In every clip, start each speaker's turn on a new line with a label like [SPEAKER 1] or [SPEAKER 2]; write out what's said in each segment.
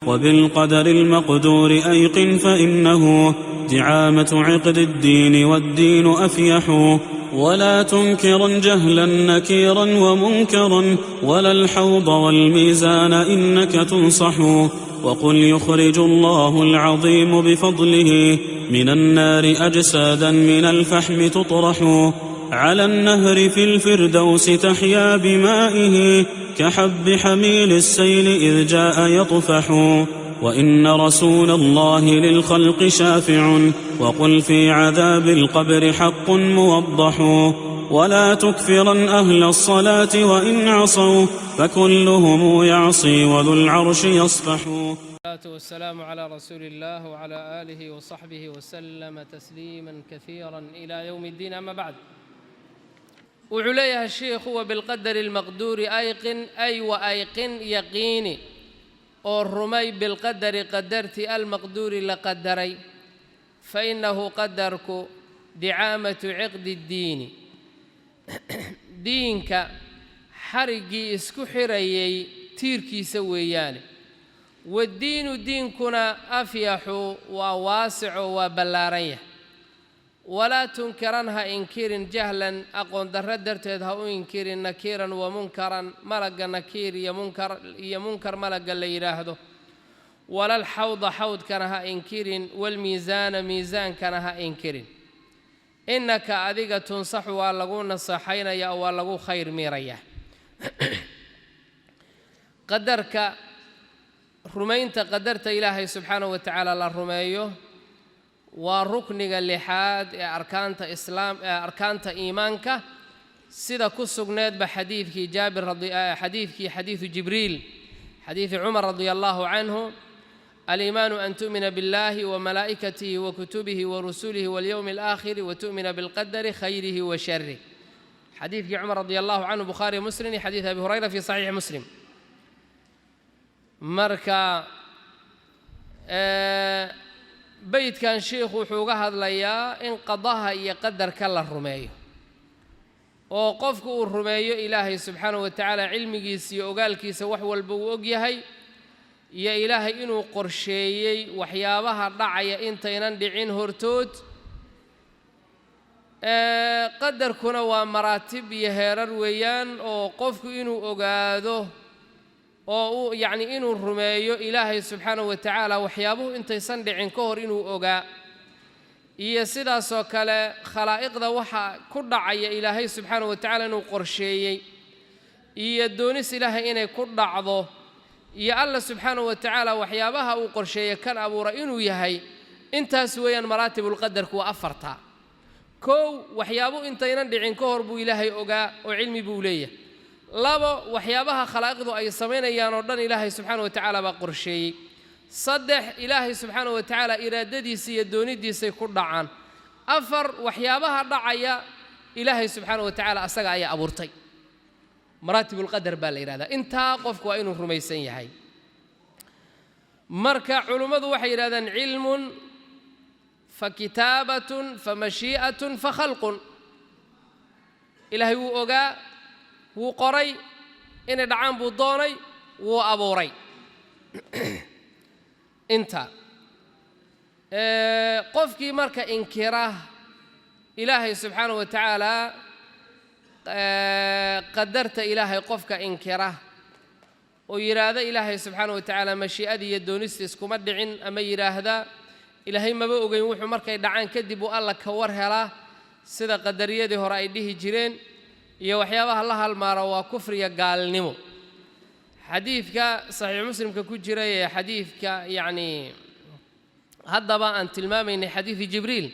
[SPEAKER 1] وبالقدر المقدور أيقن فإنه دعامة عقد الدين والدين أفيح ولا تنكرا جهلا نكيرا ومنكرا ولا الحوض والميزان إنك تنصح وقل يخرج الله العظيم بفضله من النار أجسادا من الفحم تطرح على النهر في الفردوس تحيا بمائه كحب حميل السيل إذ جاء يطفح وإن رسول الله للخلق شافع وقل في عذاب القبر حق موضح ولا تكفرا أهل الصلاة وإن عصوا فكلهم يعصي وذو العرش يصفح.
[SPEAKER 2] والصلاة والسلام على رسول الله وعلى آله وصحبه وسلم تسليما كثيرا إلى يوم الدين. أما بعد، وعليها الشيخ وبالقدر المقدور أيقن أي وأيقن يقيني والرمي بالقدر قدرت المقدور لقدري فإنه قدرك دعامة عقد الدين دينك حرقي اسكو حريي تيركي سوياني والدين دينكنا أفيح وواسع وبلاريه ولا تنكرنها إنكير جهلا أقول دردرتها إنكير نكيرا ومنكرا ملق نكير يا منكر ملق اللي يراهده ولا الحوض حوض كانها إنكير والميزان ميزان كانها إنكير إنك أذيك تنصح واللغون الصحين يا واللغو خير ميريا قدرك رمينت قدرت إلهي سبحانه وتعالى للرميه وركنك اللحاد أركانة إسلام أركانة إيمانك سيدا كسقناد بحديث جابر حديث جبريل حديث عمر رضي الله عنه الإيمان أن تؤمن بالله وملائكته وكتبه ورسله واليوم الآخر وتؤمن بالقدر خيره وشره. حديث عمر رضي الله عنه بخاري مسلم حديث أبي هريرة في صحيح مسلم. مركا بيت كان شيخ وحوقها هذليا إن قضاها يقدر كلا الرمي وقفك الرمي إلهي سبحانه وتعالى علمي وقال كيس وحو البوغيهي يا إلهي إنو قرشيي وحيابها رعي إنت ينندعين هرتوت قدر كنا ومراتب يهرر ويان وقفك إنو أقاده oo yani inuu rumeeyo ilaahay subxaanahu wa tacaala waxyaabuhu intaysan dhicin ka hor inuu ogaa iyo sidaas oo kale khalaa'iqda waxa ku dhacaya ilaahay subxaanahu wa tacaala inuu qorsheeyey iyo doonis ilaahay inay ku dhacdo iyo alla subxaanahu wa tacaala waxyaabaha uu qorsheeyey kan abuura inuu yahay intaas weeyaan maraatibul qadarku waa afarta kow waxyaabuhu intaynan dhicin ka hor buu ilaahay ogaa oo cilmi buu leeyahay labo waxyaabaha khalaa'iqdu ay sameynayaan oo dhan ilaahay subxaanahu wa tacaala baa qorsheeyey saddex ilaahay subxaanahu wa tacaala iraadadiisa iyo doonidiisay ku dhacaan afar waxyaabaha dhacaya ilaahay subxaanahu wa tacaala asaga ayaa abuurtay maraatibul qadar baa la yidhahdaa intaa qofku waa inuu rumaysan yahay marka culummadu waxay yidhahdaan cilmun fa kitaabatun fa mashii'atun fa khalqun ilaahay wuu ogaa wuu qoray inay dhacaan buu doonay wuu abuuray inta qofkii marka inkira ilaahay subxaanahu wa tacaala qadarta ilaahay qofka inkira oo yidhaahda ilaahay subxaanahu wa tacaala mashii'adii iyo doonista iskuma dhicin ama yidhaahda ilaahay maba ogeyn wuxuu markay dhacaan kadib uu alla ka war helaa sida qadariyadii hore ay dhihi jireen iyo waxyaabaha la halmaara waa kufriya gaalnimo xadiidka saxiix muslimka ku jira ee xadiidka yacni haddaba aan tilmaamaynay xadiidi jibriil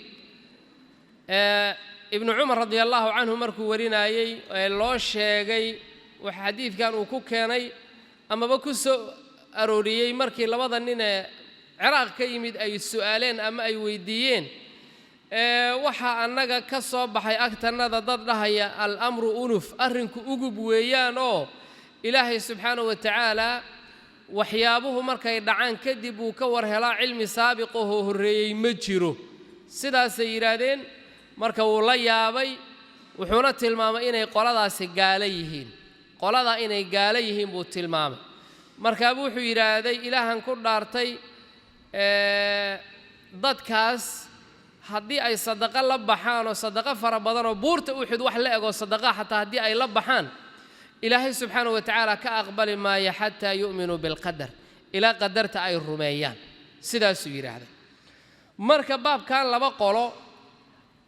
[SPEAKER 2] ibnu cumar radi allahu canhu markuu warinaayey ee loo sheegay waxa xadiidkan uu ku keenay amaba ku soo arooriyey markii labada nin ee ciraaq ka yimid ay su'aaleen ama ay weydiiyeen waxa annaga ka soo baxay agtanada dad dhahaya al-amru unuf arrinku ugub weeyaan oo ilaahay subxaanahu wa tacaala waxyaabuhu markay dhacaan kadib uu ka war helaa cilmi saabiq oo horreeyey ma jiro sidaasay yidhaahdeen marka wuu la yaabay wuxuuna tilmaamay inay qoladaasi gaalo yihiin qolada inay gaalo yihiin buu tilmaamay markaa wuxuu yiraahday ilaahan ku dhaartay dadkaas haddii ay sadaqa la baxaan oo sadaqa fara badan oo buurta Uxud wax la ego sadaqa xataa haddii ay la baxaan ilaahay subxaanahu wa tacaala ka aqbali maayo xataa yu'minuu bilqadar ilaa qadarta ay rumeeyaan sidaasuu yidhaahday marka baabkan laba qolo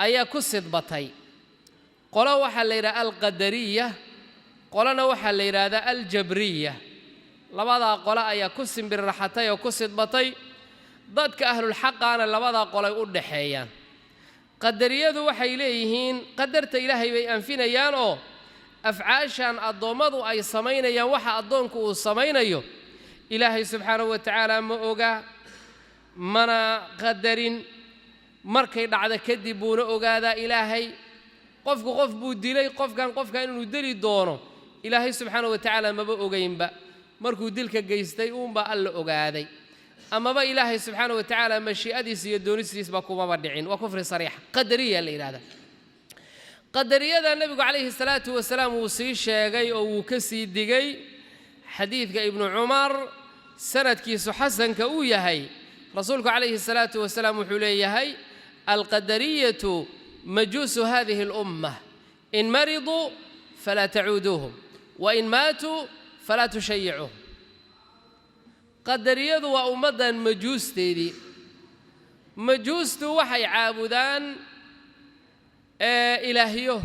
[SPEAKER 2] ayaa ku sidbatay qolo waxaa la yidhaha alqadariya qolona waxaa la yidhaahdaa aljabriya labadaa qolo ayaa ku simbirraxatay oo ku sidbatay dadka ahlulxaqaana labadaa qolay u dhaxeeyaan qadariyadu waxay leeyihiin qadarta ilaahay bay anfinayaan oo afcaashan addoommadu ay samaynayaan waxa addoonku uu samaynayo ilaahay subxaanahu wa tacaala ma oga mana qadarin markay dhacdo kadib buuna ogaadaa ilaahay qofku qof buu dilay qofkan inuu dili doono ilaahay subxaanahu wa tacaala maba ogaynba markuu dilka geystay uunbaa alla ogaaday amaba ilaahay subxaanahu wa tacaala mashii'adiisa iyo doonistiisba kumaba dhicin waa kufri sariixa qadariya la yidhahda qadariyada nebigu calayhi salaatu wasalaam wuu sii sheegay oo wuu ka sii digay xadiidka ibnu cumar sanadkiisu xasanka uu yahay rasuulku calayhi salaatu wasalaam wuxuu leeyahay alqadariyatu majuusu hadihi alumma in mariduu falaa tacuuduuhum wain maatuu falaa tushayicuuhum qadariyadu waa ummaddan majuusteedii majuustu waxay caabudaan ilaahyo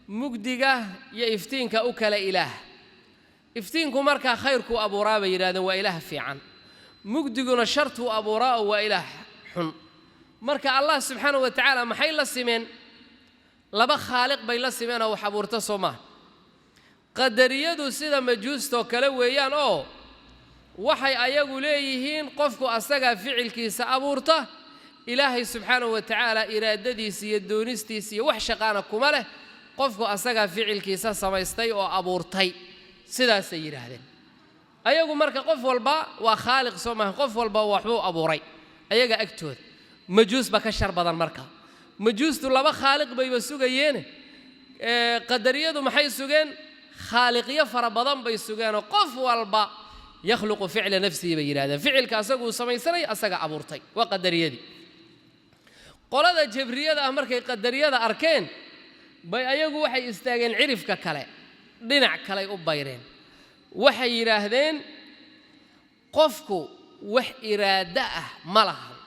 [SPEAKER 2] mugdiga iyo iftiinka u kala ilaah iftiinku markaa khayrkuu abuuraa bay yidhahdeen waa ilaah fiican mugdiguna shartuu abuuraa oo waa ilaah xun marka allah subxaanahu wa tacaala maxay la simeen laba khaaliq bay la simeen oo wax abuurta soo maaha qadariyadu sida majuustoo kale weeyaan oo waxay ayagu leeyihiin qofku asagaa ficilkiisa abuurta ilaahay subxaanahu wa tacaala iraadadiisa iyo doonistiisa iyo wax shaqaana kuma leh qofku asagaa ficilkiisa samaystay oo abuurtay sidaasay yidhaahdeen ayagu marka qof walba waa khaaliq soo maaha qof walba waxbuu abuuray ayaga agtooda majuus ba ka shar badan marka majuustu laba khaaliq bayba sugayeene qadariyadu maxay sugeen khaaliqyo fara badan bay sugeenoo qof walba yakhluqu ficla nafsihi bay yidhahdeen ficilka asaguu samaysanay asaga abuurtay waa qadariyadii qolada jabriyada ah markay qadariyada arkeen bay ayagu waxay istaageen cirifka kale dhinac kaley u bayreen waxay yidhaahdeen qofku wax iraada ah ma lahan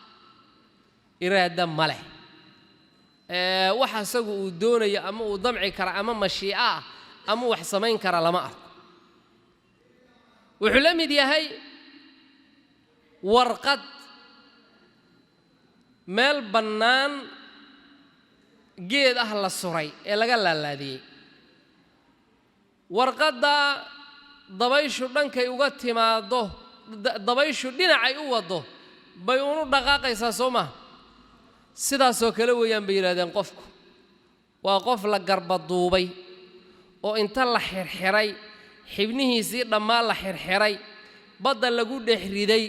[SPEAKER 2] iraada ma leh wax asagu uu doonayo ama uu damci kara ama mashiico ah ama wax samayn kara lama arko wuxuu la mid yahay warqad meel bannaan geed ah la suray ee laga laalaadiyey warqadda dabayshu dhankay uga timaado dabayshu dhinacay u waddo bay unu dhaqaaqaysaa soo maha sidaasoo kale weeyaan bay yidhahdeen qofku waa qof la garbaduubay oo inta la xirxiray xibnihiisii dhammaan la xirxiray badda lagu dhex riday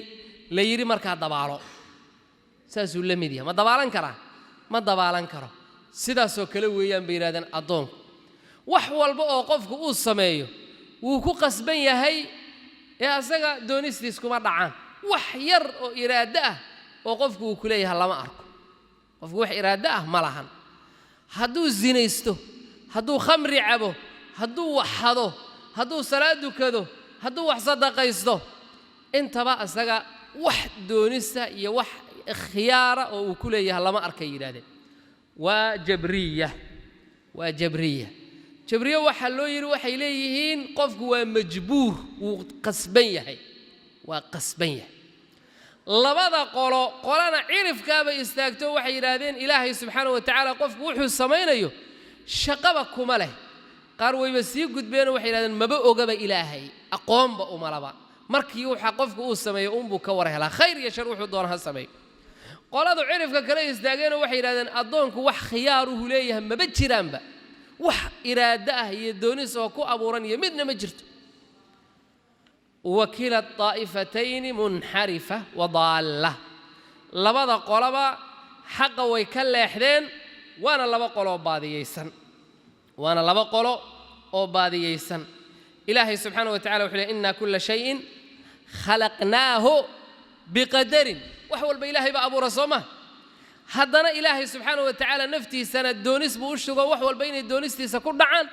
[SPEAKER 2] la yidhi markaa dabaalo saasuu la mid yahay ma dabaalan karaa ma dabaalan karo sidaasoo kale weeyaan bay yidhahdeen addoonku wax walba oo qofku uu sameeyo wuu ku qasban yahay ee asaga doonistiis kuma dhacaan wax yar oo iraado ah oo qofku uu ku leeyahay lama arko qofku wax iraado ah ma lahan hadduu zinaysto hadduu khamri cabo hadduu wax xado hadduu salaad dukado hadduu wax sadaqaysto intaba asaga wax doonista iyo wax khiyaara oo uu ku leeyahay lama arkay yidhahdeen waa jabriya jabriya waxaa loo yidhi waxay leeyihiin qofku waa majbuur wuu qasban yahay waa qasban yahay labada qolana cirifkaabay istaagto waxay yidhaahdeen ilaahay subxaanahu wa tacaala qofku wuxuu samaynayo shaqaba kuma leh qaar wayba sii gudbeenoo waxay yidhahdeen maba ogaba ilaahay aqoonba umalaba markii waxa qofku uu sameeyo uunbuu ka war helaa khayr iyo shar wuxuu doona ha sameeyo qoladu cirifka kale istaageenoo waxay yidhahdeen addoonku wax khiyaaruhu leeyahay maba jiraanba wax iraado ah iyo doonis oo ku abuuran iyo midna ma jirto wakila طaa'ifatayni munxarifa wadaalla labada qoloba xaqa way ka leexdeen waana laba qolo oo baadiyeysan ilaahay subxaanahu wa tacala wuxuu leey inna kulla shayin خلقناه بقدر وحول بإلهي بأبو رسومه هدنا إلهي سبحانه وتعالى نفتي سنة دونيس بوشتغا وحول بين الدونيستي سكون عن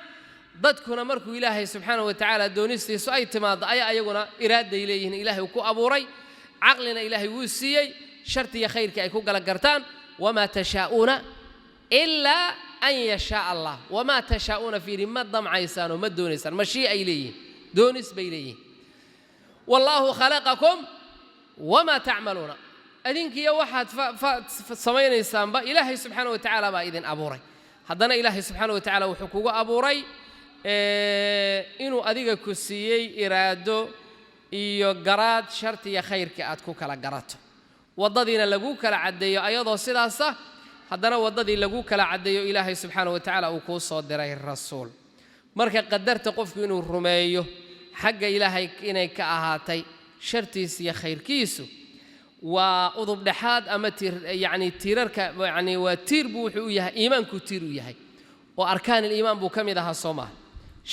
[SPEAKER 2] dadkuna markuu ilaahay subxaanahu wa tacaala doonistiisu ay timaado ayaa ayaguna iraada ilayhin ilaahay ku abuuray aqlina ilaahay wuu siiyay shartiga khayrka ay ku gala gartaan wama tashaa'una illa an yasha Allah wama tashaa'una fi madam aysan ma doonisan mashi ay leeyihin doonis bay leeyihin wallahu khalaqakum wama ta'maluna adinkiya waxaad sameeynaysan ba ilaahay subxaanahu wa tacaala baa idin abuuray haddana ilaahay subxaanahu wa tacaala wuxuu kugu abuuray inuu adiga ku siiyay iraado iyo garaad shartiga khayrka aad ku kala garato wadadiina lagu kala cadeeyo ayadoo sidaas haddana wadadii lagu kala cadeeyo ilaahay subxaanahu wa tacaala uu ku soo diray rasuul marka qadarta qofku inuu rumeeyo xagga ilaahay inay ka ahaatay shartiisa iyo khayrkiisu waa udub dhaxaad ama tiirarka yani waa tiir buu wuxuu yahay iimaanku tiir u yahay oo arkaan iimaan buu kamid ahaa Soomaaliya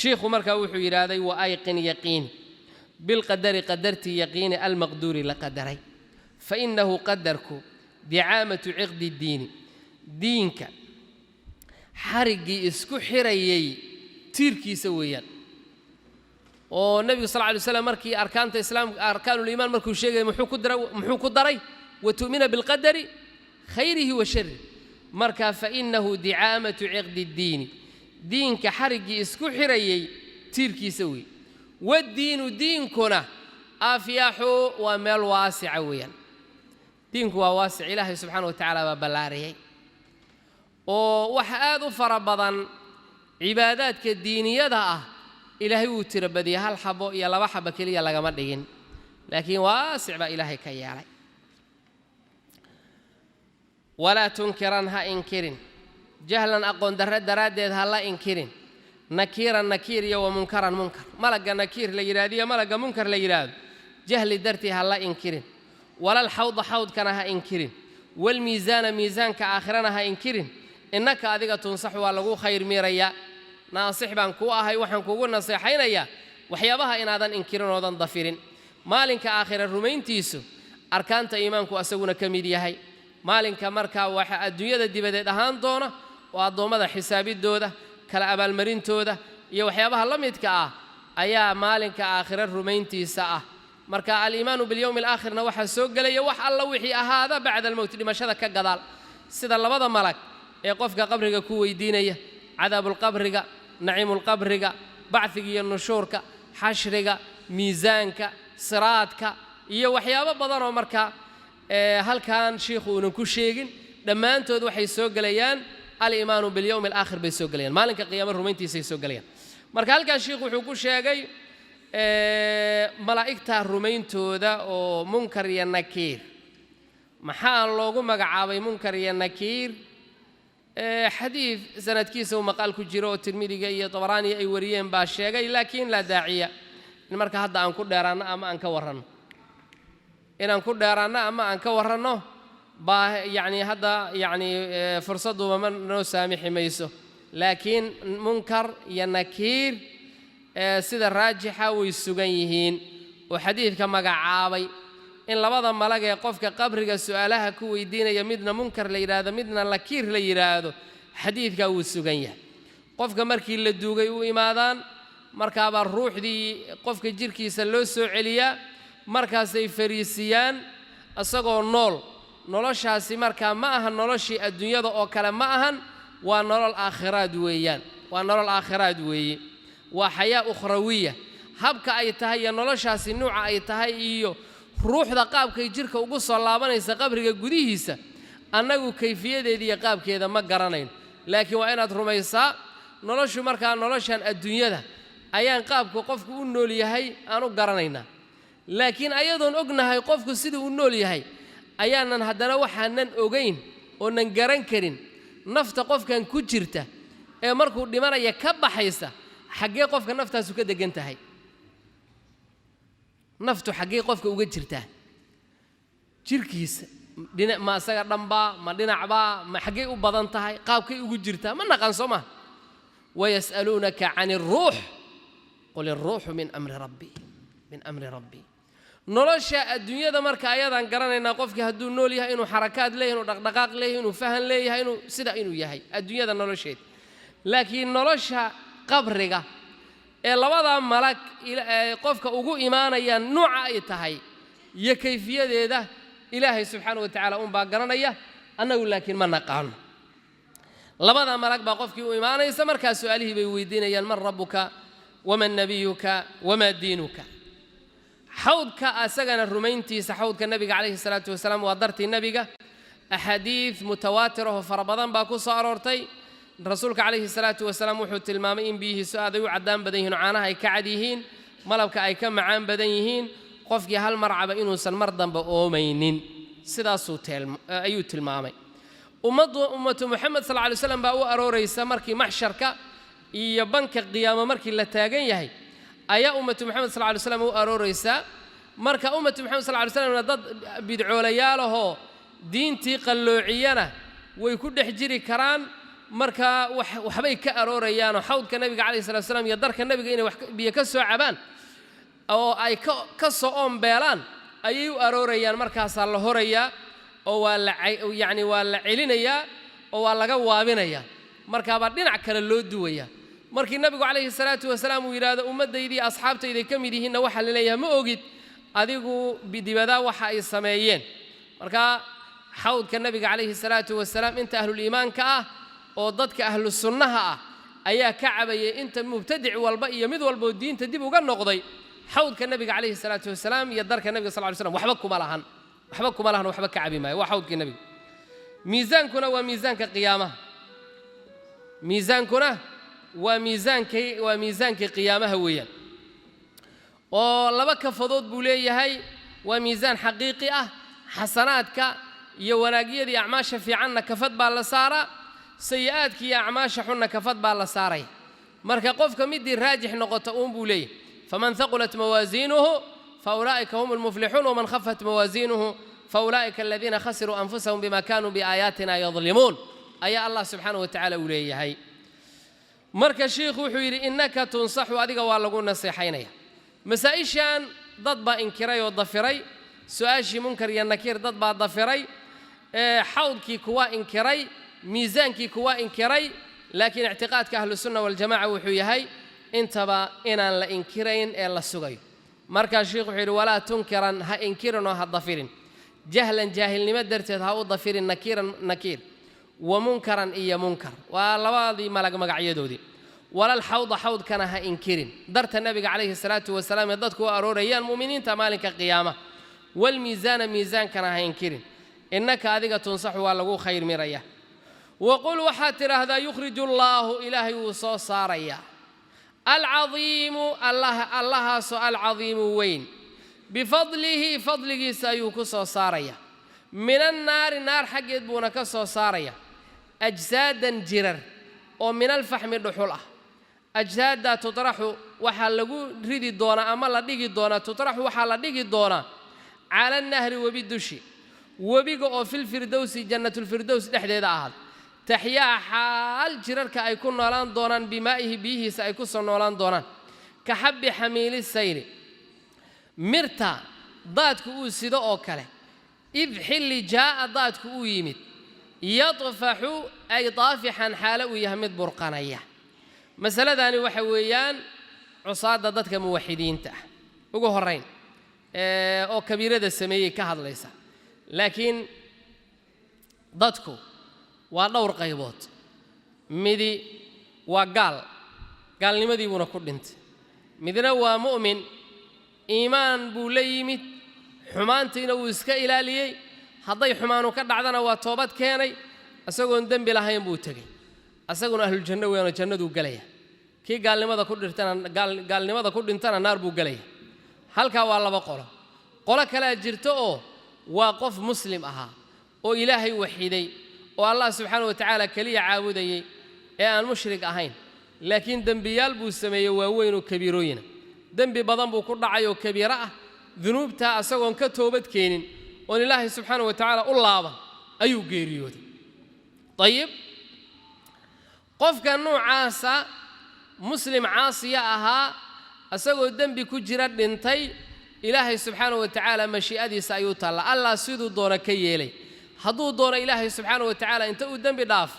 [SPEAKER 2] sheekhu markaa wuxuu yiraahday wa ayqin yaqiin bil qadari qadarti yaqiin al maqduri la qadaray fa innahu qadarku di'amatu 'iqdi diin diinka xarigi isku xirayay tiirkiisa weeyaan oo nabiga sallallahu alayhi wasallam markii arkaanta islaamka arkaanul iimaan markuu sheegay muxuu ku daray wa tu'mina bil qadari khayrihi wa sharrihi marka fa innahu di'amatu 'iqdi diin diinka xarigi isku xirayay tiirkiisa weey wadiinu diinkuna afyahu wa meel waasi'a weeyaan diinku waa waasic ilaahay subxaanahu wa tacaala baa ballaariyay oo wax aad u fara badan cibaadaadka diiniyada ah ilaahay wuu tirabadiyay hal xabo iyo laba xabo kaliya lagama dhigin laakiin waasic baa ilaahay ka yeelay ولا تنكرنها إنكرين جهلا أقون دراد هلا إنكرين نكيرا نكير يو منكرا منكر ملقى نكير ليرادية ملقى منكر ليراد جهل درتي هلا إنكرين ولا الحوض حوض كانها إنكرين والميزان ميزان كآخرنها إنكرين إنك أذيك تنصح ولغو خير ميريا ناصح بانكوها وحن كوغو نصيحين يا وحيابها إن هذا إنكرين وذن ضفيرين مالك آخر الرومين تيسو أركانت إيمانكو أسونا كميديا هاي maalinka marka waxa adduunyada dibadeed ahaan doona oo adoomada xisaabidooda kala abaalmarintooda iyo waxyaabaha la midka ah ayaa maalinka aakhira rumayntiisa ah marka al-iimaanu bil yawmil aakhirna waxa soo galaya wax alla wixii ahaada bacda al-mawt dhimashada ka gadaal sida labada malag ee qofka qabriga ku weydiinaya cadaabul qabriga naciimul qabriga bacthiga iyo nushuurka xashriga miisaanka siraadka iyo waxyaabo badan oo marka halkan sheekhu uu ku sheegin dhamaantood waxay soo galayaan al-iimaanu bil yawmil aakhir bay soo galayaan maalinka qiyaamada rumayntiisa ay soo galayaan marka halkan sheekhu wuxuu ku sheegay malaa'igta rumayntooda oo munkar iyo nakiir maxaa loogu magacaabay munkar iyo nakiir xadiis sanadkiisa uu maqal ku jiro oo tirmidiga iyo tabaraani ay wariyeen baa sheegay laakiin la daaciya in marka hadda aan ku dheeraano ama aan ka warrano inaan ku dheeraano ama aan ka warrano baa yani hadda yani fursadu ma noo saamixi mayso laakiin munkar iyo nakiir sida raajixa way sugan yihiin oo xadiidka magacaabay in labada malag ee qofka qabriga su'aalaha ku weydiinaya midna munkar la yiraahdo midna nakiir la yiraahdo xadiidka uu sugan yahay qofka markii la duugay uu imaadaan marka baa ruuxdii qofka jirkiisa loo soo celiyaa markaasay fariisiyaan asagoo nool noloshaasi markaa ma aha noloshii adduunyada oo kale ma ahan waa nolol aakhiraad weeyaan waa nolol aakhiraad weeye waa xayaa ukhrawiya habka ay tahay iyo noloshaasi nuuca ay tahay iyo ruuxda qaabkay jirka ugu soo laabanaysa qabriga gudihiisa annagu kayfiyadeeda iyo qaabkeeda ma garanayn laakiin waa inaad rumaysaa noloshu markaa noloshan adduunyada ayaan qaabka qofku u nool yahay aan u garanaynaa laakiin ayadoon ognahay qofku siduu u nool yahay ayaanan haddana waxaanan ogayn oonan garan karin nafta qofkan ku jirta ee markuu dhimanaya ka baxaysa xaggee qofka naftaasu ka degan tahay naftu xaggee qofka uga jirtaa jirkiisa ma asaga dhanbaa ma dhinacbaa ma xaggee u badan tahay qaabkay ugu jirtaa ma naqan soo ma wayas'aluunaka cani ruux qul iruuxu min amri rabbi nolosha adduunyada marka ayadaan garanayna qofkii hadduu nool yahay inuu xarakaad leeyahay inuu dhaqdhaqaaq leeyahay inuu fahan leeyahay inuu sida inuu yahay adduunyada nolosheed laakiin nolosha qabriga ee labada malag qofka ugu iimaanayaan nooca ay tahay iyo kayfiyadeeda ilaahay subxaanahu wa tacaala baa garanaya annagu laakiin ma naqaano labada malag baa qofkii u iimaanaysa markaa su'aalihii bay weydiinayaan man rabbuka waman nabiyuka wama diinuka xawdka asagana rumayntiisa xawdka nabiga calayhi salaatu wasalaam waa dartii nabiga axaadiid mutawaatir oo fara badan baa ku soo aroortay rasuulka calayhi salaatu wasalaam wuxuu tilmaamay in biyihiisu aad ay u caddaan badan yihiin caanaha ay ka cad yihiin malabka ay ka macaan badan yihiin qofkii hal marcaba inuusan mar dambe oomaynin sidaasuu ayuu tilmaamay ummatu muxamed sal alay wasallam baa u arooraysa markii maxsharka iyo banka qiyaamo markii la taagan yahay ayaa ummatu muxamed sal alay wasallam u arooraysa marka ummatu muxamed sal alay wasallam dad bidcoolayaalaho diintii qalloociyana way ku dhex jiri karaan marka waxbay ka aroorayaan xawdka nabiga calayhi salaatu wasalaam iyo darka nabiga inay wax biyo ka soo cabaan oo ay ka soo ombeelaan ayay u aroorayaan markaasaa la horayaa oo waa la celinayaa oo waa laga waabinayaa markaabaa dhinac kale loo duwayaa markii nabigu calayhi salaatu wasalaam uu yidhaahdo ummaddaydii asxaabtayday ka mid yihiinna waxaa la leeyahay ma ogid adigu bidibadaa waxa ay sameeyeen marka xawdka nabiga calayhi salaatu wasalaam inta ahluliimaanka ah oo dadka ahlu sunnaha ah ayaa ka cabayay inta mubtadic walba iyo mid walba oo diinta dib uga noqday xawdka nabiga calayhi salaatu wasalaam iyo darka nabiga sal ly slam waxba kuma lahan waxba ka cabi maayo waa xawdkii nabiga miisaankuna waa miisaanka qiyaamaha waa miisaankii qiyaamaha weeyaan oo laba kafadood buu leeyahay waa miisaan xaqiiqi ah xasanaadka iyo wanaagyadii acmaasha fiicanna kafad baa la saaraa sayi'aadkii iyo acmaasha xunna kafad baa la saaraya marka qofka midii raajix noqota buu leeyahay faman haqulat mawaasiinuhu faulaa'ika hum almuflixuun waman khafat mawaasiinuhu faulaa'ika aladiina khasiruu anfusahum bima kaanuu biaayaatina yadlimuun ayaa allah subxaanahu wa tacaala uu leeyahay marka shiikhu wuxuu yidhi innaka tunsaxu adiga waa lagu naseexaynaya masaa'ishan dad baa inkiray oo dafiray su'aashii munkar iyo nakiir dad baa dafiray xawdkii kuwaa inkiray miisaankii kuwaa inkiray laakiin ictiqaadka ahlusunna waljamaca wuxuu yahay intaba inaan la inkirayn ee la sugayo markaa shiikhu wuxuu yidhi walaa tunkiran ha inkirin oo ha dafirin jahlan jaahilnimo darteed ha u dafirin nakiiran nakiir wa munkaran iyo munkar waa labadii malag magacyadoodii walal xawda xawdkana ha inkirin darta nabiga calayhi salaatu wasalaam ee dadku u aroorayaan mu'miniinta maalinka qiyaama walmiisaana miisaankana ha inkirin innaka adiga tunsaxu waa lagu khayr miraya waqul waxaad tidhaahdaa yukhriju allaahu ilaahay wuu soo saarayaa alcadiimu allahaasoo alcadiimu weyn bifadlihi fadligiisa ayuu ku soo saaraya min annaari naar xaggeed buuna ka soo saaraya ajsaadan jirar oo min alfaxmi dhuxul ah ajsaaddaa tutraxu waxaa lagu ridi doonaa ama la dhigi doonaa tutraxu waxaa la dhigi doonaa cala annahri webi dushi webiga oo filfirdowsi jannatulfirdows dhexdeeda ahaad taxyaa xaal jirarka ay ku noolaan doonaan bimaa'ihi biyihiisa ay ku soo noolaan doonaan ka xabbi xamiili sayri mirta daadku uu sido oo kale id xilli jaa'a daadku uu yimid yadfaxu ay daafixan xaalo uu yahay mid burqanaya masaladani waxa weeyaan cusaadda dadka muwaxidiinta ah ugu horrayn oo kabiirada sameeyey ka hadlaysa laakiin dadku waa dhowr qaybood midi waa gaalnimadii buuna ku dhintay midna waa mu'min iimaan buu la yimid xumaantiina wuu iska ilaaliyey hadday xumaanu ka dhacdana waa toobad keenay isagoon dembi lahayn buu tegey asaguna ahluljanno weeyaan jannaduu galaya kii gaalnimada ku dhintana naar buu galaya halkaa waa laba qolo kalea jirto oo waa qof muslim ahaa oo ilaahay waxiday oo allah subxaanahu wa tacaala keliya caabudayey ee aan mushrik ahayn laakiin dembiyaal buu sameeyey waaweyn oo kabiirooyina dembi badan buu ku dhacay oo kabiiro ah dunuubtaa asagoon ka toobad keenin oon ilaahay subxaanahu wa tacaala u laaban ayuu geeriyooday ayib qofka noocaasa muslim caasiya ahaa asagoo dembi ku jira dhintay إلهي سبحانه وتعالى مشيئتي سأيوت الله سيدو دون كيلي هدو دون إلهي سبحانه وتعالى أنت قدام بداف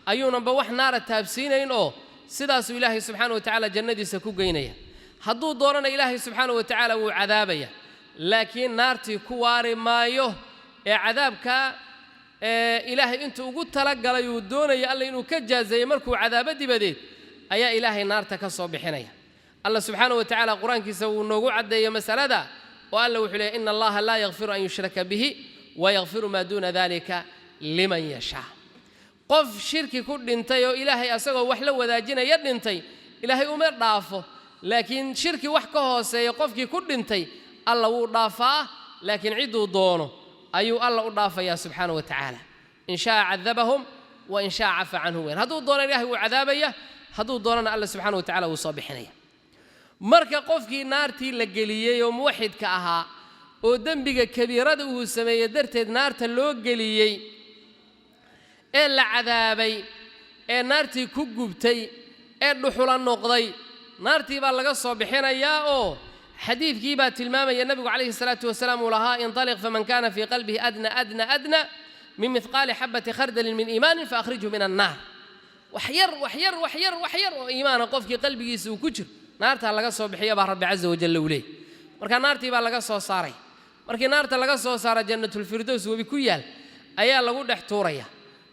[SPEAKER 2] أيونا بوح نار التابسين أو سداس إلهي سبحانه وتعالى جندي سكو جينيا هدو دورنا إلهي سبحانه وتعالى وعذابيا لكن نارتي كواري مايو عذابك إلهي أنت وقلت تلقى يودون يا الله إنه كجاز زي مركو عذابتي بديت أيا إلهي نارتك الصبحينيا الله سبحانه وتعالى قرآن كيسو نوقو عدى مسألة دا وقال له وحلي إن الله لا يغفر أن يشرك به ويغفر ما دون ذلك لمن يشاء قف شركي كل انتي إلهي أسقى وحلو وذاجنا يد انتي إلهي أمر ضعفه لكن شركي وحكه سيقفك كل انتي الله ضعفه لكن عدوا دونه أيو الله ضعفه يا سبحانه وتعالى إن شاء عذبهم وإن شاء عفى عنه وين هدو دون إلهي وعذابيه هدو دوننا الله سبحانه وتعالى وصابحنيه marka qofkii naartii la geliyay oo muwahidka ahaa oo dambiga kabiirada uu sameeyay darteed naarta loo geliyay ee la cadaabay ee naartii ku gubtay ee dhuxula noqday naartii baa laga soo bixinayaa oo xadiidkii baa tilmaamaya nabigu calayhi salaatu wasalaam uu lahaa intaliq faman kana fi qalbihi adna min mithqali habati khardal min iimaan fa akhrijhu min an-nar waxyar oo iimaan qofkii qalbigiisa uu ku jiro naarta laga soo bixiyo baa rabbi azza wa jalla ulay marka naartii baa laga soo saaray markii naarta laga soo saaro jannatul firdaws wabi ku yaal ayaa lagu dhex tuuraya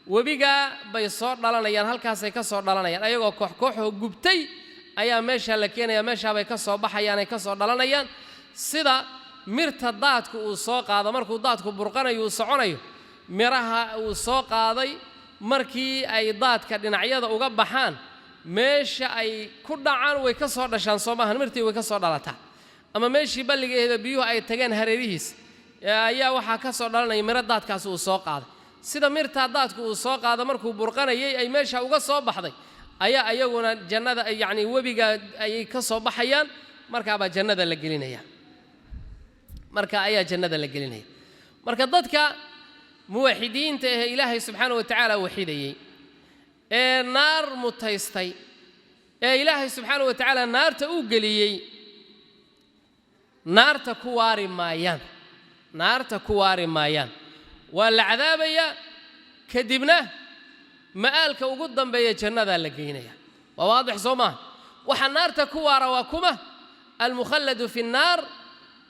[SPEAKER 2] wabiga bay soo dhalanayaan halkaas ay ka soo dhalanayaan ayagoo koox oo gubtay ayaa meesha la keenaya meesha bay ka soo baxayaan ay ka soo dhalanayaan sida mirta daadku uu soo qaado markuu daadku burqanayo uu soconayo miraha uu soo qaaday markii ay daadka dhinacyada uga baxaan meesha ay ku dhacaan way ka soo dhashaan Soomahan mirtii way ka soo dhalataa ama meeshii balligeeda biyuhu ay tageen hareerihiis ayaa waxa ka soo dhalanay miro daadkaas uu soo qaaday sida mirta daadku uu soo qaado markuu burqanayay ay meesha uga soo baxday ayaa ayaguna jannada yaani wabiga ay ka soo baxayaan marka ba jannada la gelinaya marka dadka muwaxidiinta ee Ilaahay subhanahu wa ta'ala waxidayay نار متيستي إلهي سبحانه وتعالى نار تأوجلي نار تكواري مايان والعذاب يا كدبنا مآلك وقدم بيا جنة لقينا وواضح صوما وحنار تكوار وكما المخلد في النار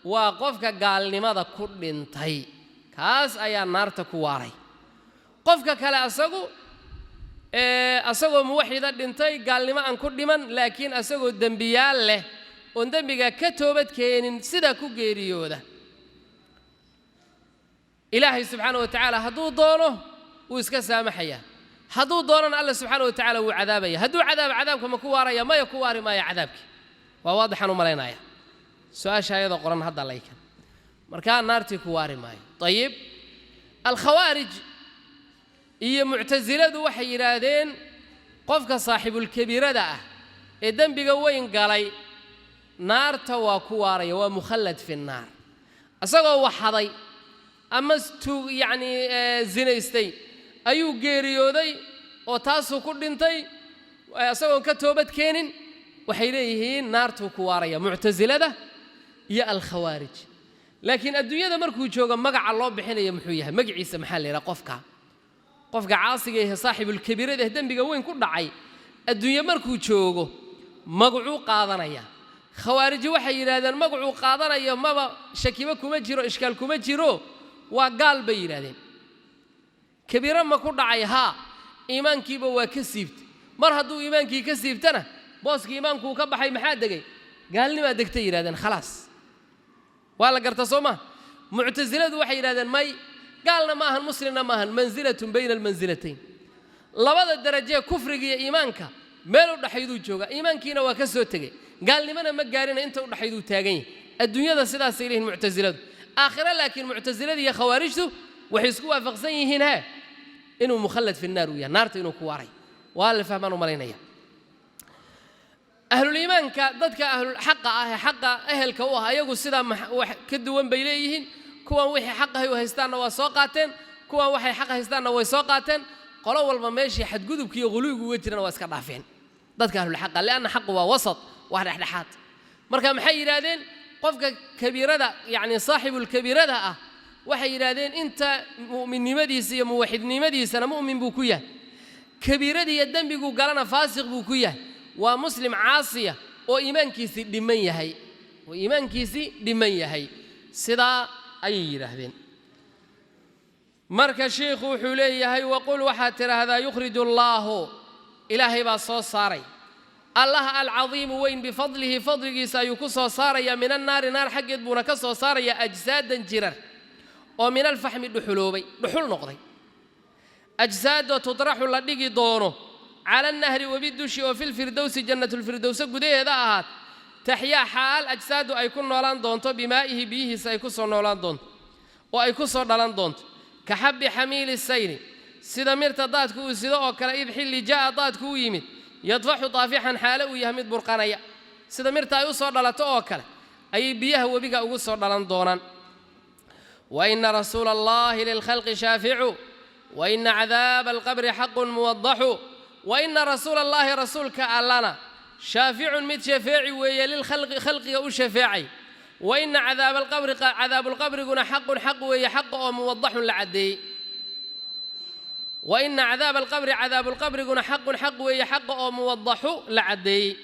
[SPEAKER 2] وقفك قال لماذا كل انتهي كاس أيا نار تكواري قفك كلا asagoo muwaxida dhintay gaalnimo aan ku dhiman laakiin asagoo dambiyaal leh oo dambiga ka toobad keenin sida ku geeriyooda ilaahay subhanahu wa ta'ala haduu doono uu iska saamaxaya haduu doonana Allah subhanahu wa ta'ala uu cadaabaya haduu cadaabka ma ku waaraya ma ku waari maaya cadaabki waa waadixan u maleynaya su'aasha ayada qoran hadda laykan marka naartii ku waari maayo tayib al khawarij iyo mu'taziladu waxay yiraahdeen qofka saaxibul kabirada ah ee dambiga weyn galay naarta waa ku waaraya waa mukhallad fi naar asagoo waxaday ama yaani zinaystay ayuu geeriyooday oo taasoo ku dhintay asagoo ka toobad keenin waxay leeyihiin naartu ku waaraya mu'tazilada iyo al khawarij laakiin adduunyada markuu joogo magaca loo bixinayo muxuu yahay magaciisa maxaa la yiraahdaa qofka caasiga ee saaxibul kabirada dambiga weyn ku dhacay adduunyo markuu joogo magacuu qaadanaya khawaarij waxay yiraahdeen magacuu qaadanaya maba shakiba kuma jiro ishkaal kuma jiro waa gaal bay yiraahdeen kabira ma ku dhacay ha iimaankiiba waa ka siibtay mar hadduu iimaankii ka siibtana booskii iimaanku ka baxay maxaa degay gaalnima degtay yiraahdeen khalaas waa la garta Sooma mu'taziladu waxay yiraahdeen may قالنا ما هن مسلمنا ما هن منزلة بين المنزلتين لبدا درجة كفر يا إيمانك مالو دحيدو جوجا إيمانكينا وكسو تجي قال لي ما قارنا أنت ودحيدو تاجين الدنيا ذا سدا سيرين معتزلة آخرة لكن معتزلة يا خوارجته وحيسكوا فقسين هنا إنه مخلد في النار ويا نار إنه كواري وهذا فهمانه مالينيا أهل الإيمان كضدك أهل الحق أهل كوها يقول سدا كدوان بيليهن kuwan wixii xaq ah oo haystaana waa soo qaateen kuwan waxay xaq haystaana way soo qaateen qolo walba meeshii xadgudubka iyo quluugu uga jirana waa iska dhaafeen dadka ahlul xaq leena xaq waa wasat waa dhexdhexaad marka maxay yiraahdeen قفك كبيرة يعني صاحب الكبيرة waxay yiraahdeen inta mu'minnimadiisa iyo muwaxidnimadiisa mu'min buu ku yahay kabiiradii iyo dambigu galana faasiq buu ku yahay waa muslim caasiya oo iimaankiisi dhiman yahay sida ay yiraahdeen marka sheekhu wuxuu leeyahay waqul waxa tiraahdaa yukhriju Allahu ilaahay baa soo saaray Allah al-azim wayn bifadlihi fadligiisa ayuu ku soo saaraya min an-naar naar xaqeed buuna ka soo saaraya ajsaadan jirar ومن الفحم دحلوبي دحل نقضي أجساد تطرح لديقي دونه على النهر وبالدش وفي الفردوس جنة الفردوس قديه ذاهات تحيا حال أجساد أيكون نولان دونتو بمائه بيه سيكسر نولان دونت وأيكسر نولان دونت كحب حميل السير سيدا مرتضات كو سيدا وكلا إذ حل جاء ضات كو يمد يطفح طافحا حاله ويهمد برقانيا سيدا مرتا يوصر دلتو وكلا أي بيه وبيقى أوصر دلان دونان وإن رسول الله للخلق شافع وإن عذاب القبر حق موضح وإن رسول الله رسولك ألنا شافع متشفاعي ويا للخلق خلق وشفاعي وإن عذاب القبر قلنا حق ويا حق وموضح لعدي وإن عذاب القبر قلنا حق ويا حق وموضح لعدي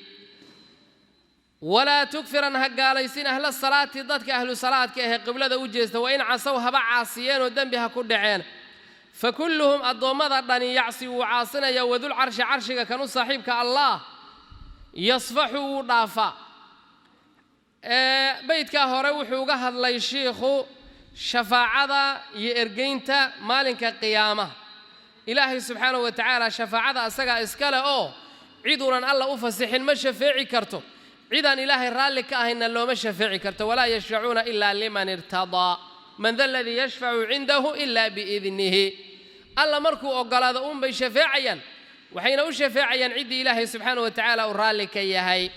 [SPEAKER 2] ولا تكفرن هقاليسين أهل الصلاة ضدك أهل الصلاة كأهل قبلة وجهست وإن عصوها بعاصيين ودنبها كل عين فكلهم الضمضة يعصي وعاصنا يوذو العرش عرشك كانوا صاحبك الله يصفحوا ضافا بيتك هروح وقهد لي شيخ شفاعة يرجينتا مالك قيامة إلهي سبحانه وتعالى شفاعة أسقى إسكاله عيدنا الله أفسح المشفاعي كرتو عيدان إلهي رالك إن اللو مشفاعي كرتو ولا يشفعون إلا لمن ارتضى من ذا الذي يشفع عنده إلا بإذنه الله مركو أقل هذا بشفاعيا وحين أشفاعيا عيد إلهي سبحانه وتعالى ورالك إياهي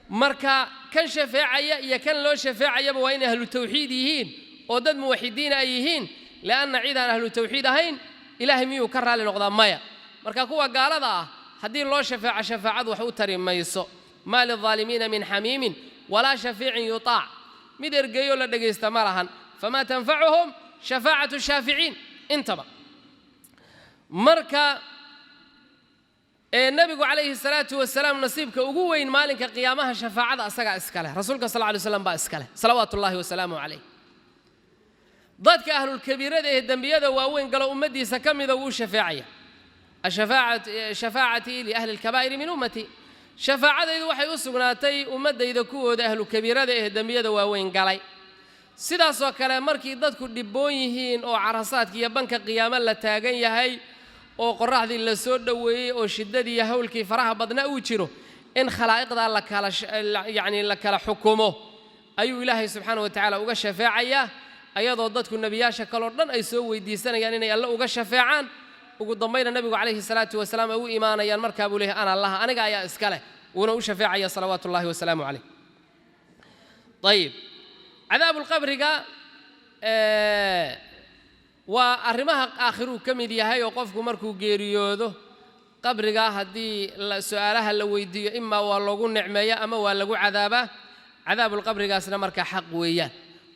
[SPEAKER 2] مركا كان شفاعيا يكن لو شفاعيا وين أهل التوحيديين ودد موحدين أيهين لأن عيدان أهل التوحيدين إلهي ميو كرها لنقضى مايا مركا كوا قال هذا حدين لو شفاعة وحوتر ما يسو ما للظالمين من حميم ولا شفيع يطاع مدر جيو لدقي استمرهن فما تنفعهم شفاعة الشافعين انتبه مركا النبي عليه الصلاة والسلام نصيبك وقوين مالك قيامها شفاعة أسقى إسكاله رسولك صلى الله عليه وسلم بأسكاله صلوات الله وسلامه عليه ضدك أهل الكبيرة ده الدنبية وأوين قالوا أمتي سكم ذو شفاعية شفاعتي لأهل الكبائر من أمتي شفاعة إذا وحي أسقناتي أمتي إذا كود أهل الكبيرة ده الدنبية وأوين قالي sidaas oo kale markii dadku dhiboon yihiin oo carasaadka iyo banka qiyaamo la taagan yahay oo qoraxdii la soo dhaweeyay oo shidadii iyo hawlkii faraha badna uu jiro in khalaa'iqda la kala xukumo ayuu ilaahay subxaanahu wa ta'aala uga shafaacaya ayadoo dadku nabiyaasha kale oo dhan ay soo weydiisanayaan inay alla uga shafaacaan ugu dambayna nabigu calayhi salaatu wasalaam ay u iimaanayaan markaa buu leeyahay ana allah aniga ayaa iska leh uuna u shafaacaya salawaatullaahi wasalaamu calayh طيب عذاب القبر وأرمها آخره كم يديها يوقفك مركو جيريوده قبر هدي سؤالها لو يدي إما والله نعمة أما والله عذابه عذاب القبر سنا مركا حق وياه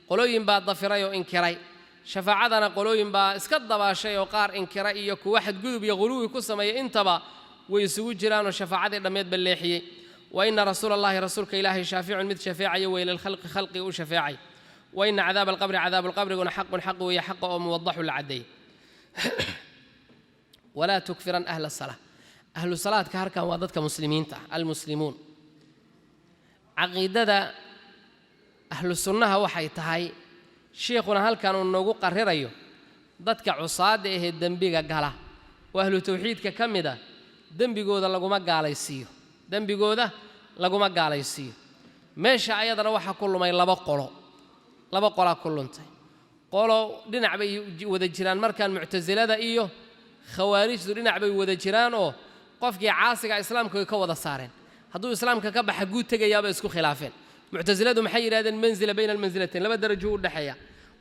[SPEAKER 2] قلوين بعد ضفراي وإنكراي شفاعتنا قلوين بعد اسكت شيء وقار إنكراي يكو واحد قلوب يغلو يكسم ينتبه ويسوي جيران وشفاعته لما يتبليحي وإن رسول الله رسولك إلهي شافع مثل شفاعي وإلى الخلق خلقي وشفاعي وإن عذاب القبر يقول حق وهي حق وموضح لعدي ولا تكفرن أهل الصلاة كهركا وضدك مسلمين المسلمون عقيدة أهل السنة وحي تهي شيخنا هل كانوا نوقو قرريو ضدك عصاده الدنبيغا قالا وأهل التوحيد ككمدا دنبيغو ذا لقو ما قالا يسيو dembigooda laguma gaalaysiiyo meesha ayadana waxa ku lumay laba qolo kulluntay qolo dhinac bay wada jiraan markaan mu'tazilada iyo khawaarijdu dhinac bay wada jiraan oo qofkii caasiga islaamka ka wada saareen hadduu islaamka ka baxa guud tagayaba isku khilaafeen mu'taziladu maxay yiraahdeen manzila bayna almanzilatayn laba darajo u dhaxeeya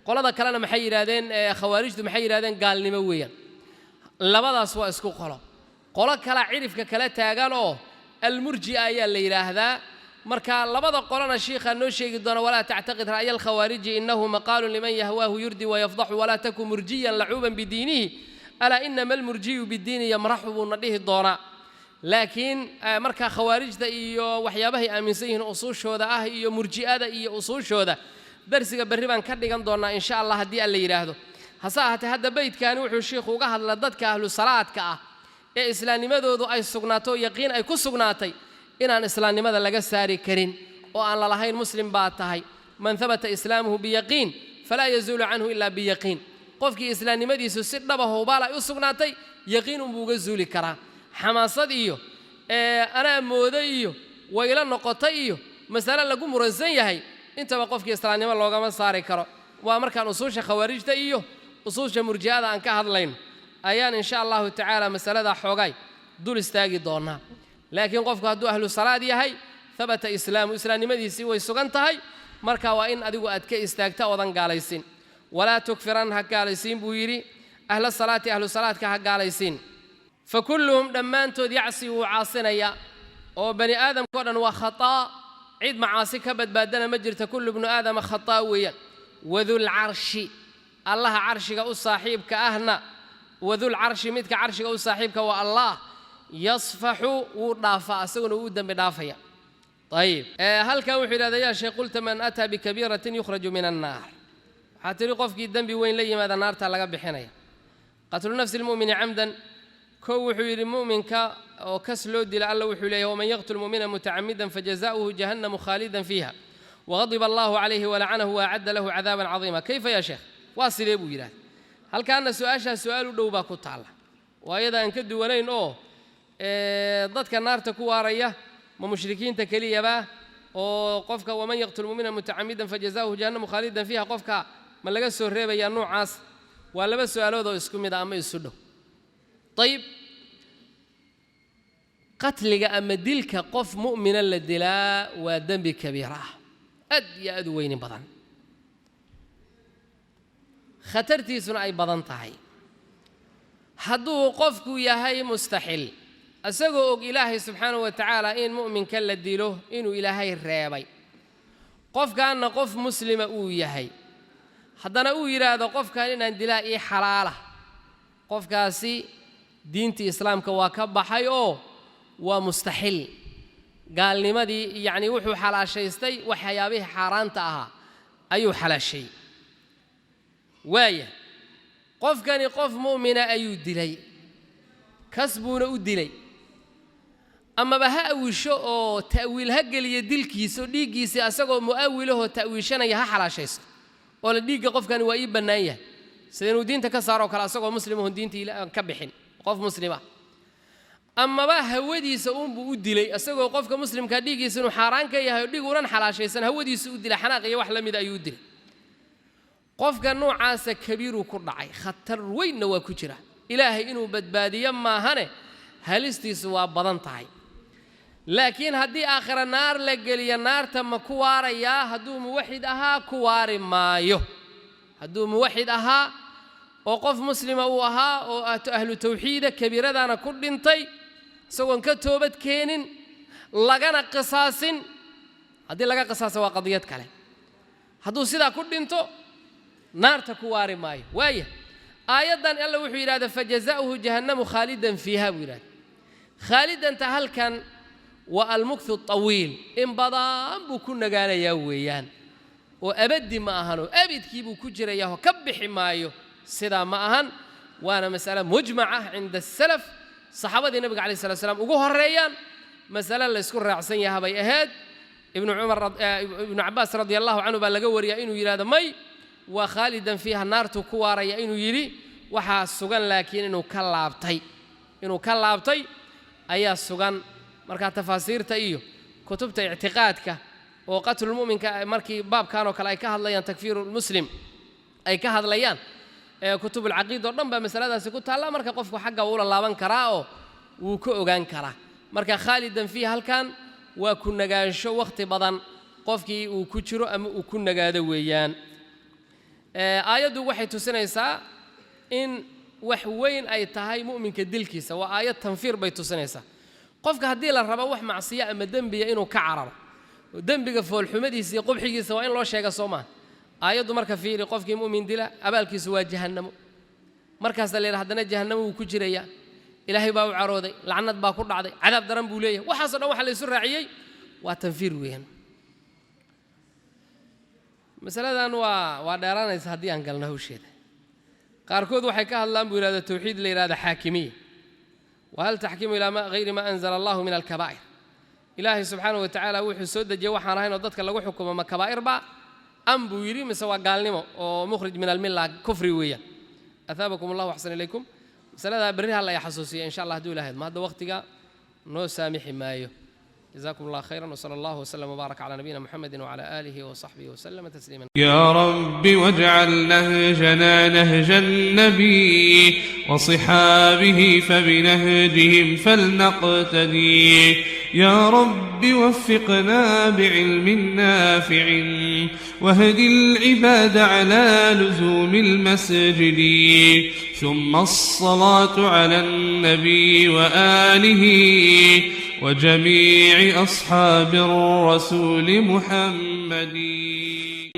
[SPEAKER 2] qolada kalena maxay yiraahdeen khawaarijdu maxay yiraahdeen gaalnimo weeyaan labadaas waa isku qolo kala cirifka kala taagan oo المرجئة يا اللي يراهدا marka labada qolana sheekha noo sheegi doona wala ta'taqid ra'y al-khawarij innahu maqalun liman yahwahu yurdi wa yafdahu wala takum murjiyan la'uban bidinihi ala innama al-murjiyu bid-din yamrahu nadihi doona laakiin marka khawarijda iyo waxyaabaha aaminsan yihiin usuushooda ah iyo murji'ada iyo usuushooda darsiga bari baan ka dhigan doonaa insha Allah hadii alla yiraahdo hasa ahaatee hadda beydkaani wuxuu sheekhu uga hadla dadka ahlu salaadka ah ee islaamnimadoodu ay sugnaato yaqiin ay ku sugnaatay inaan islaamnimada laga saari karin oo aan la lahayn muslim baa tahay man thabata islaamuhu biyaqiin fala yazulu anhu illa biyaqiin qofkii islaamnimadiisu si dhab ah oo baal ay u sugnaatay yaqiin uu uga zuuli karaa xamaasad iyo ana moodo iyo wayla noqotay iyo mas'ala lagu muransan yahay intaba qofkii islaamnimo loogama saari karo waa markaan usuusha khawaarijta iyo usuusha murji'ada aan ka hadlayno ayaan insha Allah ta'ala mas'alada xoogay dul istaagi doonaa laakiin qofku hadduu ahlu salaad yahay thabata islaamnimadiisii way sugan tahay marka waa in adigu aad ka istaagta odan gaalaysin walaa tukfiran ha gaalaysin buu yiri ahlu salaadka ha gaalaysin fakulluhum dhammaantood yacsi wuu caasinaya oo bani aadamkoo dhan waa khataa cid macaasi ka badbaadana ma jirta kullu ibnu aadama khataa weeyaan wadul carshi allaha carshiga u saaxiibka ahna wadul carshi midka carshiga u saaxiibka waa allah يصفح ودافع أسونه ودم بدافع طيب هل كان وحيد هذا يا شيخ قلت من أتى بكبيرة يخرج من النار حتى يقف جدا بوين لي ماذا النار تلقى بحناية قتل نفس المؤمن عمدا كو حيد المؤمن كسلو دي لعله وحيله ومن يقتل مؤمنا متعمدا فجزاؤه جهنم خالدا فيها وغضب الله عليه ولعنه وأعد له عذابا عظيما كيف يا شيخ واصل يا ابو جلال هل كان سؤال دوبا كنت الله وأيضا أن كدوا ولين dadka naarta ku waaraya ma mushrikiinta kaliya ba oo qofka waman yaqtul mu'mina muta'ammidan fajazaahu jahannam khalidan fiha qofka ma laga soo reebaya noocaas waa laba su'aalood oo isku mid ah ama isu dhow طيب qatliga ama dilka qof mu'mina la dilaa waa dambi kabiir ah ad ya ad weyn badan khatartiisuna ay badan tahay hadduu qofku yahay mustaxil asagoo og ilaahay subxaanahu wa tacaala in mu'minka la dilo inuu ilaahay reebay qofkaana qof muslima uu yahay haddana uu yiraahdo qofkan inaan dilaa ii xalaala qofkaasi diinta islaamka waa ka baxay oo waa mustaxil gaalnimadii yani wuxuu xalaashaystay waxyaabihii xaaraanta ahaa ayuu xalaashay waaya qofkani qof mu'mina ayuu dilay kasbuuna u dilay ama ha awisho oo ta'wiil ha geliyo dilkiisa dhiigiisa asagoo mu'awilaho ta'wiishanaya ha xalaashaysto oo la dhiiga qofkani waa ii bannaan yahay sidoo diinta ka saaro kala asagoo muslim oo diinta ilaahay ka bixin qof muslima ama hawadiisa buu u dilay asagoo qofka muslimka dhiigiisa inuu xaraan ka yahay dhiigunan xalaashaysan hawadiisa u dilay xanaaq iyo wax la mid ayuu dilay qofka noocaasa kabiiru ku dhacay khatar weyn waa ku jira ilaahay inuu badbaadiyo maahane halistiisu waa badan tahay laakiin haddii aakhira naar la geliyo naarta ma ku waarayaa hadduu muwaxid ahaa ku waari maayo hadduu muwaxid ahaa oo qof muslima uu ahaa oo ahlu tawxiida kabiiradana ku dhintay isagoon ka toobad keenin lagana qisaasin haddii laga qisaaso waa qadiyad kale hadduu sidaa ku dhinto naarta ku waari maayo waaya aayadan alla wuxuu yiraahdaa fajazaa'uhu jahannamu khalidan fiha buu yiraahdaa khalidan ta halkan wa almukthu tawiil in badan buu ku nagaanayaa weeyaan oo abadi ma ahano abidkii buu ku jirayaa ka bixi maayo sida ma ahan waana mas'ala mujmaca cinda salaf saxaabadii nabiga kaleey salaam ugu horeeyaan mas'ala la isku raacsan yahay bay ahayd ibn Abbas radiyallahu anhu baa laga wariyaa inuu yiraahdo may wa khalidan fiha naartu ku waaraya inuu yiri waxa sugan laakiin inuu ka laabtay ayaa sugan marka tafaasiirta iyo kutubta i'tiqaadka oo qatlul mu'minka markii baabkan oo kale ay ka hadlayaan takfiirul muslim ay ka hadlayaan kutubul aqiid oo dhan ba masaladaasi ku taala marka qofku xagga uu la laaban karaa oo uu ka ogaan karaa marka khalidan fiha halkan waa ku nagaansho waqti badan qofkii uu ku jiro ama uu ku nagaado weeyaan aayadu waxay tusinaysaa in wax weyn ay tahay mu'minka dilkiisa waa aayad tanfiir bay tusinaysaa qofka hadii la rabo wax macsiya ama dambiya inuu ka cararo dembiga foolxumadiisa iyo qubxigiisa waa in loo sheega Soomaa aayadu marka fiiri qofkii mu'min dila abaalkiisu waa jahannamo markaas la yiraahdo hadana jahannamo uu ku jiraya ilaahay baa u carooday lacnad baa ku dhacday cadaab daran buu leeyahay waxaas oo dhan waxa la isu raaciyay waa tanfiir weeyaan masaladan waa dheeraanaysa haddii aan galno hawsheeda qaarkood waxay ka hadlaan buu yiraahdo tawxiid la yiraahdo xaakimiyya وهل تحكيم إلى ما غير ما أنزل الله من الكبائر إلهي سبحانه وتعالى وحي سود جي وحنا هنا ضدك لو حكم ما كبائر با أم بويري مسوا قال نمو ومخرج من الملة كفري ويا أثابكم الله وأحسن إليكم سلا بريها الله يحسوسي إن شاء الله دول هذا ما هذا وقتك نو سامح مايو جزاكم الله خيرا وصلى الله وسلم وبارك على نبينا محمد وعلى آله وصحبه وسلم تسليما
[SPEAKER 3] يا رب واجعل نهجنا نهج النبي وصحابه فبنهجهم فلنقتدي يا رب وفقنا بعلم نافع واهد العباد على لزوم المسجد ثم الصلاة على النبي وآله وجميع أصحاب الرسول محمد.